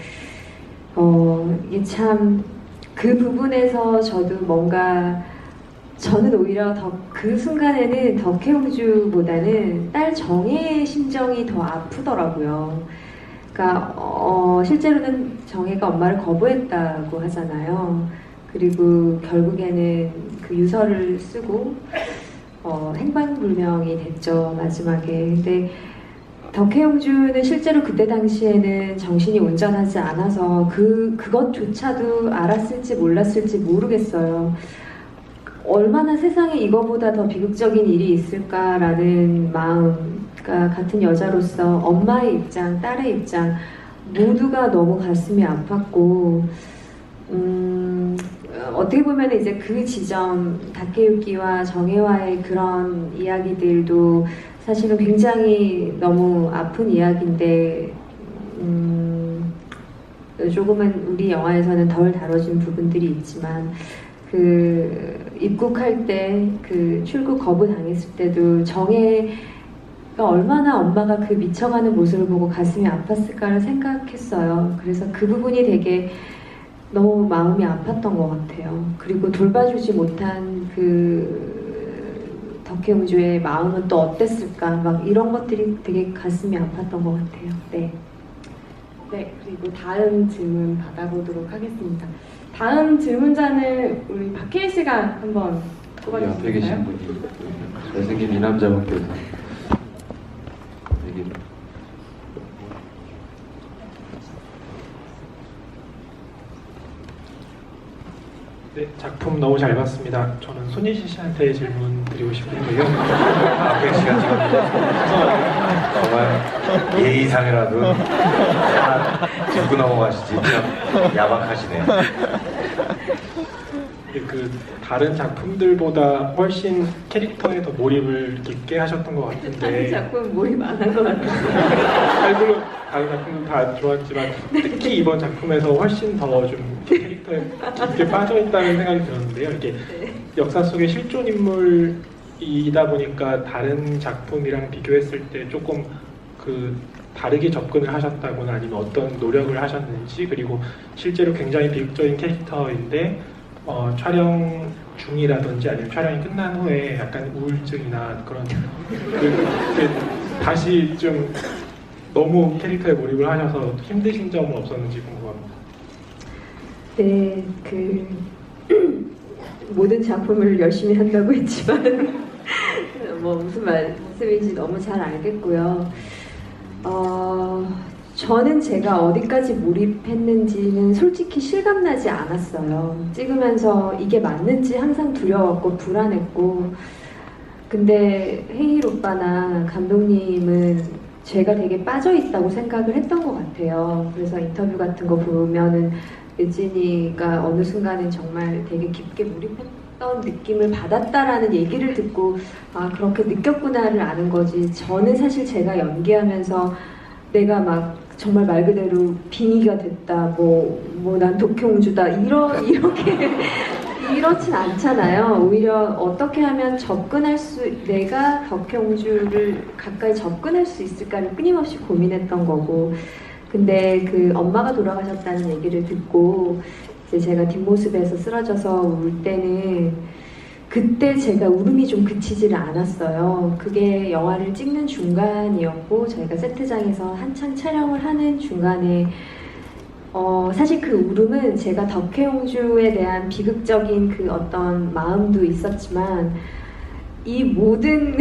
이게 참 그 부분에서 저도 뭔가 저는 오히려 그 순간에는 덕혜옹주보다는 딸 정혜의 심정이 더 아프더라고요. 그러니까 실제로는 정혜가 엄마를 거부했다고 하잖아요. 그리고 결국에는 그 유서를 쓰고 행방불명이 됐죠, 마지막에. 근데 덕혜옹주는 실제로 그때 당시에는 정신이 온전하지 않아서 그것조차도 알았을지 몰랐을지 모르겠어요. 얼마나 세상에 이거보다 더 비극적인 일이 있을까라는 마음, 그러니까 같은 여자로서 엄마의 입장, 딸의 입장 모두가 너무 가슴이 아팠고, 어떻게 보면 이제 그 지점, 다케유키와 정혜와의 그런 이야기들도 사실은 굉장히 너무 아픈 이야기인데, 조금은 우리 영화에서는 덜 다뤄진 부분들이 있지만, 그 입국할 때 그 출국 거부 당했을 때도 정혜가 얼마나 엄마가 그 미쳐가는 모습을 보고 가슴이 아팠을까를 생각했어요. 그래서 그 부분이 되게 너무 마음이 아팠던 것 같아요. 그리고 돌봐주지 못한 그 덕혜옹주의 마음은 또 어땠을까, 막 이런 것들이 되게 가슴이 아팠던 것 같아요. 네. 네, 그리고 다음 질문 받아보도록 하겠습니다. 다음 질문자는 우리 박혜희 씨가 한번 여기 앞에 계신 뽑아주실까요? 분이 잘생긴 이 남자분께서 얘기를. 네, 작품 너무 잘 봤습니다. 저는 손예진 씨한테 질문 드리고 싶은데요. 앞에 시간 지금 정말 예의상이라도 다 짚고 넘어가시지. 참 야박하시네요. 그 다른 작품들보다 훨씬 캐릭터에 더 몰입을 깊게 하셨던 것 다른 같은데, 작품 몰입 안 한 것 같아요. 아니, 물론 다른 작품도 다 좋았지만 특히 이번 작품에서 훨씬 더 좀 캐릭터에 깊게 빠져 있다는 생각이 들었는데요. 이게 역사 속의 실존 인물이다 보니까 다른 작품이랑 비교했을 때 조금 그 다르게 접근을 하셨다거나 아니면 어떤 노력을 하셨는지, 그리고 실제로 굉장히 비극적인 캐릭터인데 촬영 중이라든지 아니면 촬영이 끝난 후에 약간 우울증이나 그런 다시 좀 너무 캐릭터에 몰입을 하셔서 힘드신 점은 없었는지 궁금합니다. 네, 그 모든 작품을 열심히 한다고 했지만 뭐 무슨 말씀인지 너무 잘 알겠고요. 저는 제가 어디까지 몰입했는지는 솔직히 실감나지 않았어요. 찍으면서 이게 맞는지 항상 두려웠고 불안했고, 근데 헤일 오빠나 감독님은 제가 되게 빠져있다고 생각을 했던 것 같아요. 그래서 인터뷰 같은 거 보면은 유진이가 어느 순간은 정말 되게 깊게 몰입했던 느낌을 받았다라는 얘기를 듣고 아 그렇게 느꼈구나를 아는 거지. 저는 사실 제가 연기하면서 내가 막 정말 말 그대로 빙의가 됐다, 뭐 난 덕혜옹주다 이렇게 이렇진 않잖아요. 오히려 어떻게 하면 내가 덕혜옹주를 가까이 접근할 수 있을까를 끊임없이 고민했던 거고, 근데 그 엄마가 돌아가셨다는 얘기를 듣고 이제 제가 뒷모습에서 쓰러져서 울 때는 그때 제가 울음이 좀 그치지를 않았어요. 그게 영화를 찍는 중간이었고 저희가 세트장에서 한창 촬영을 하는 중간에 사실 그 울음은 제가 덕혜옹주에 대한 비극적인 그 어떤 마음도 있었지만 이 모든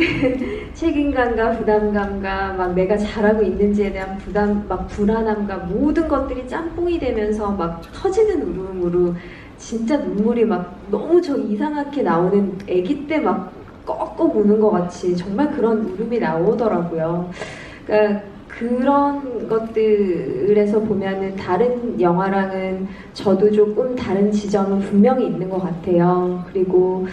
책임감과 부담감과 막 내가 잘하고 있는지에 대한 부담, 막 불안함과 모든 것들이 짬뽕이 되면서 막 터지는 울음으로 진짜 눈물이 막 너무 저 이상하게 나오는 아기 때 막 꺽꺽 우는 것 같이 정말 그런 울음이 나오더라고요. 그러니까 그런 것들에서 보면은 다른 영화랑은 저도 조금 다른 지점은 분명히 있는 것 같아요. 그리고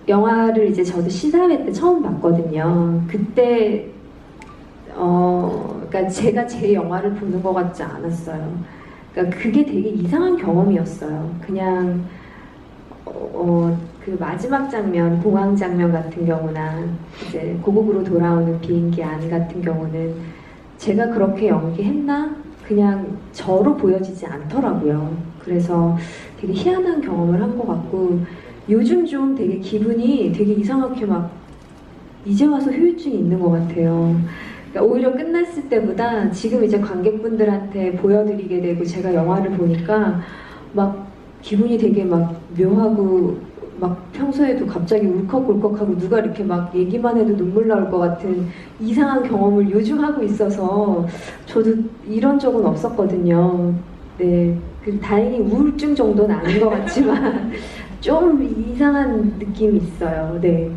영화를 이제 저도 시사회 때 처음 봤거든요. 그때 그러니까 제가 제 영화를 보는 것 같지 않았어요. 그러니까 그게 되게 이상한 경험이었어요. 그냥 그 마지막 장면, 공항 장면 같은 경우나 이제 고국으로 돌아오는 비행기 안 같은 경우는 제가 그렇게 연기했나? 그냥 저로 보여지지 않더라고요. 그래서 되게 희한한 경험을 한 것 같고 요즘 좀 되게 기분이 되게 이상하게 막 이제 와서 후유증이 있는 것 같아요. 그러니까 오히려 끝났을 때보다 지금 이제 관객분들한테 보여드리게 되고 제가 영화를 보니까 막 기분이 되게 막 묘하고 막 평소에도 갑자기 울컥울컥하고 누가 이렇게 막 얘기만 해도 눈물 나올 것 같은 이상한 경험을 요즘 하고 있어서 저도 이런 적은 없었거든요. 네, 다행히 우울증 정도는 아닌 것 같지만 좀 이상한 느낌이 있어요. 네.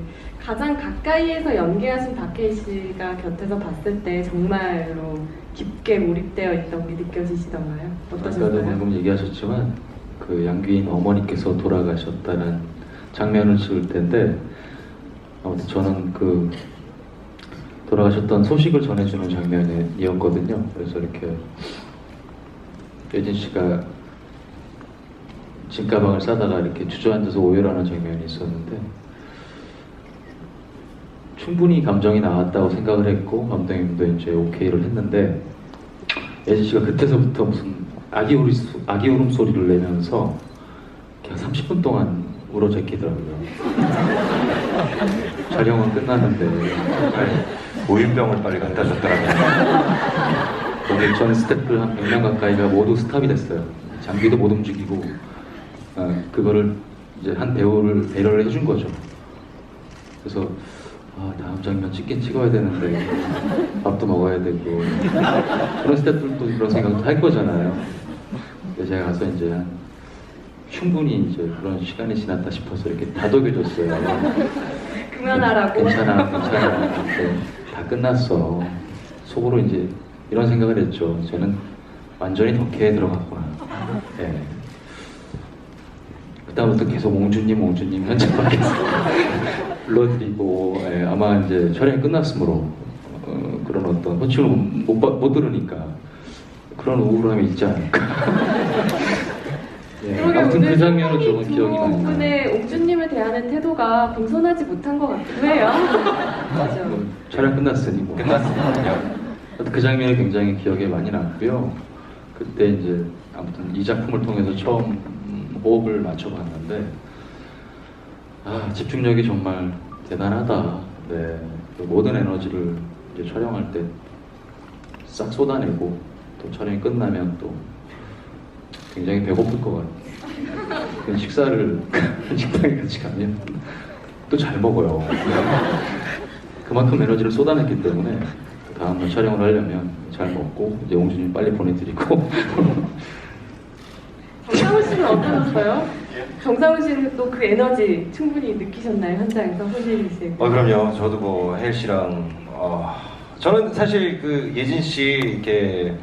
가장 가까이에서 연기하신 박해일 씨가 곁에서 봤을 때 정말로 깊게 몰입되어 있던 게 느껴지시던가요? 아까도 어떠셨어요? 방금 얘기하셨지만 그 양귀인 어머니께서 돌아가셨다는 장면을 찍을 때인데 아무튼 저는 그 돌아가셨던 소식을 전해주는 장면이었거든요. 그래서 이렇게 예진 씨가 짐가방을 싸다가 이렇게 주저앉아서 오열하는 장면이 있었는데 충분히 감정이 나왔다고 생각을 했고 감독님도 이제 오케이를 했는데 예진 씨가 그때서부터 무슨 아기 울음소리를 내면서 그냥 30분 동안 울어제끼더라고요. 촬영은 끝났는데 모유병을 빨리 갖다 줬더라고요. 거기 전 스태프들 한 100명 가까이가 모두 스탑이 됐어요. 장비도 못 움직이고 그거를 이제 한 배려를 해준 거죠. 그래서 다음 장면 찍긴 찍어야 되는데 밥도 먹어야 되고 그런 스태프들도 그런 생각도 할 거잖아요. 근데 제가 가서 이제 충분히 이제 그런 시간이 지났다 싶어서 이렇게 다독여줬어요. 그만하라고. 괜찮아. 네, 다 끝났어. 속으로 이제 이런 생각을 했죠. 쟤는 완전히 덕혜에 들어갔구나. 네. 그다음부터 계속 옹주님 현장밖에서 불러드리고 아마 이제 촬영이 끝났으므로 그런 어떤 호칭을 못 들으니까 그런 우울함이 있지 않을까. 예, 아무튼 그 장면은 조금 기억이 많이 나요. 분의 옥주님을 대하는 태도가 공손하지 못한 것 같기도 해요. 맞아. 촬영 끝났으니 뭐. 끝났습니다. 그 장면이 굉장히 기억에 많이 남고요. 그때 이제 아무튼 이 작품을 통해서 처음 호흡을 맞춰봤는데 집중력이 정말 대단하다. 네, 그 모든 에너지를 이제 촬영할 때 싹 쏟아내고 또 촬영이 끝나면 또 굉장히 배고플 것 같아요. 식사를 식당에 같이 가면 또 잘 먹어요. 그만큼 에너지를 쏟아냈기 때문에 다음날 촬영을 하려면 잘 먹고 이제 옹주님 빨리 보내드리고. 정상훈 씨는 어떠셨어요? 정상훈 씨는 또 그 에너지 충분히 느끼셨나요? 현장에서 손예진 씨. 그럼요. 저도 뭐 혜일 씨랑 저는 사실 그 예진 씨 이렇게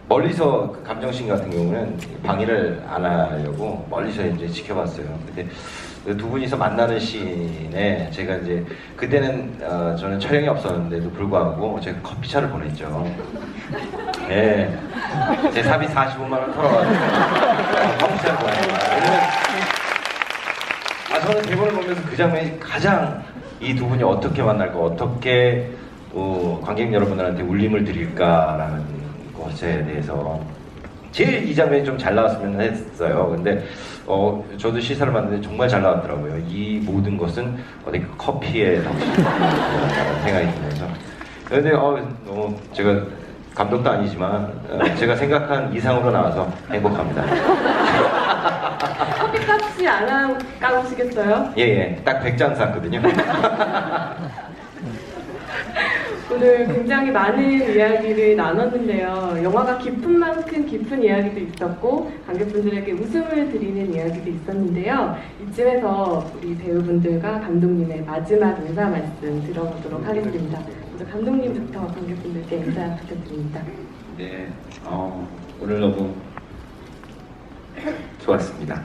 멀리서 그 감정씬 같은 경우는 방해를 안 하려고 멀리서 이제 지켜봤어요. 근데 두 분이서 만나는 씬에 제가 이제 그때는 저는 촬영이 없었는데도 불구하고 제가 커피차를 보냈죠. 네, 제 사비 45만 원 털어가지고 커피차를 보냈어요. 왜냐면 저는 대본을 보면서 그 장면이 가장 이 두 분이 어떻게 만날까, 어떻게 관객 여러분들한테 울림을 드릴까라는 것에 대해서 제일 이 장면이 좀 잘 나왔으면 했어요. 근데 저도 시사를 봤는데 정말 잘 나왔더라고요. 이 모든 것은 어디 커피의 덕이라는 생각이 들면서. 그런데 너무 제가 감독도 아니지만 제가 생각한 이상으로 나와서 행복합니다. 커피값이 안 아까우시겠어요? 예, 딱 100잔 샀거든요. 오늘 굉장히 많은 이야기를 나눴는데요. 영화가 깊은 만큼 깊은 이야기도 있었고 관객분들에게 웃음을 드리는 이야기도 있었는데요. 이쯤에서 우리 배우분들과 감독님의 마지막 인사 말씀 들어보도록 하겠습니다. 먼저 감독님부터 관객분들께 인사 부탁드립니다. 네, 오늘 너무 좋았습니다.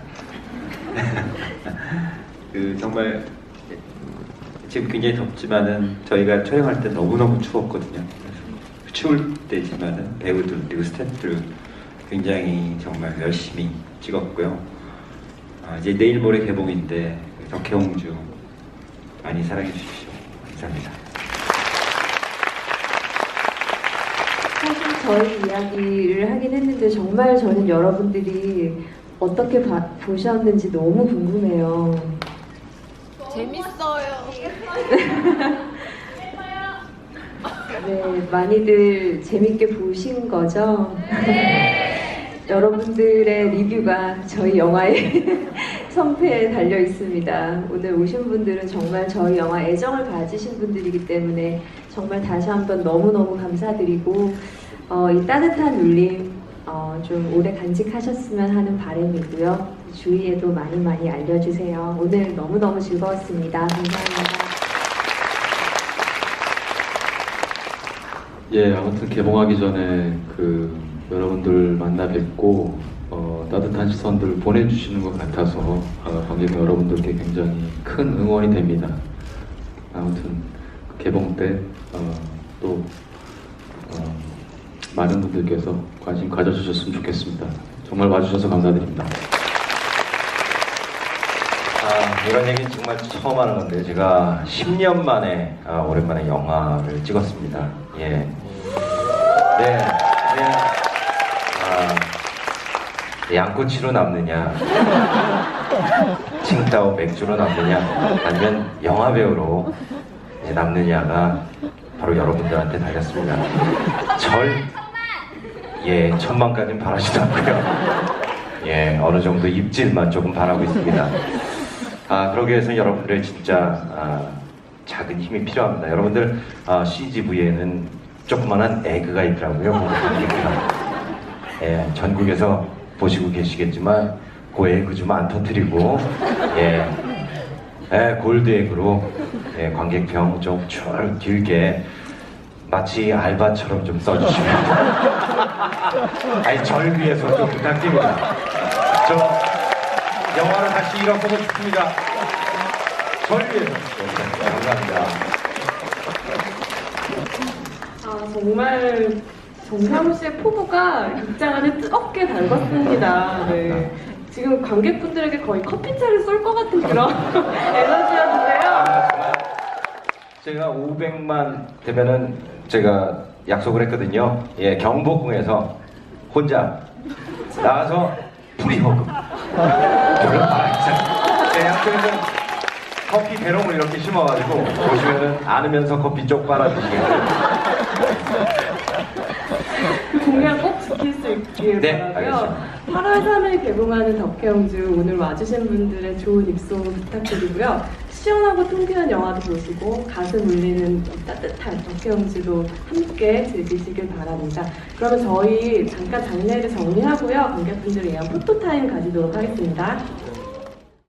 정말 지금 굉장히 덥지만은 저희가 촬영할 때 너무너무 추웠거든요. 그래서 추울 때지만은 배우들 그리고 스태프들 굉장히 정말 열심히 찍었고요. 이제 내일 모레 개봉인데 덕혜옹주 많이 사랑해 주십시오. 감사합니다. 사실 저희 이야기를 하긴 했는데 정말 저는 여러분들이 어떻게 보셨는지 너무 궁금해요. 재밌어요. 네, 많이들 재밌게 보신 거죠? 여러분들의 리뷰가 저희 영화의 성패에 달려 있습니다. 오늘 오신 분들은 정말 저희 영화 애정을 가지신 분들이기 때문에 정말 다시 한번 너무너무 감사드리고 이 따뜻한 울림 좀 오래 간직하셨으면 하는 바람이고요. 주위에도 많이 알려주세요. 오늘 너무너무 즐거웠습니다. 감사합니다. 예, 아무튼 개봉하기 전에 그 여러분들 만나 뵙고 따뜻한 시선들 보내주시는 것 같아서 관객 여러분들께 굉장히 큰 응원이 됩니다. 아무튼 개봉 때 또 많은 분들께서 관심 가져주셨으면 좋겠습니다. 정말 와주셔서 감사드립니다. 이런 얘기 정말 처음 하는 건데 제가 10년 만에 오랜만에 영화를 찍었습니다. 예. 네. 양꼬치로 남느냐, 칭따오 맥주로 남느냐, 아니면 영화 배우로 이제 남느냐가 바로 여러분들한테 달렸습니다. 예, 천만까지는 바라지도 않고요. 예, 어느 정도 입질만 조금 바라고 있습니다. 그러기 위해서 여러분들의 진짜 작은 힘이 필요합니다. 여러분들 CGV에는 조그만한 에그가 있더라고요. 예, 전국에서 보시고 계시겠지만 그 에그 좀 안 터뜨리고 골드 에그로 관객평 좀 쭉 길게 마치 알바처럼 좀 써주시면 절 위해서 좀 부탁드립니다. 저 영화를 다시 일어보고 싶습니다. 절 위해서. 감사합니다. 정말 정상우 씨의 포부가 입장안에 뜨겁게 달궜습니다. 네. 지금 관객분들에게 거의 커피차를 쏠 것 같은 그런 에너지였는데요. 제가 500만 되면은 제가 약속을 했거든요. 예, 경복궁에서 혼자 나가서 프리허그. 별로 제 양쪽에서 커피 대롱을 이렇게 심어가지고 보시면은 안으면서 커피 쪽 빨아주시겠어요. 그 공약 꼭 지킬 수 있길 네, 바라고요. 8월 3일 개봉하는 덕혜옹주 오늘 와주신 분들의 좋은 입소 부탁드리고요. 시원하고 통쾌한 영화도 보시고 가슴 울리는 따뜻한 덕혜옹주도 함께 즐기시길 바랍니다. 그러면 저희 잠깐 장례를 정리하고요. 관객분들을 위한 포토타임 가지도록 하겠습니다.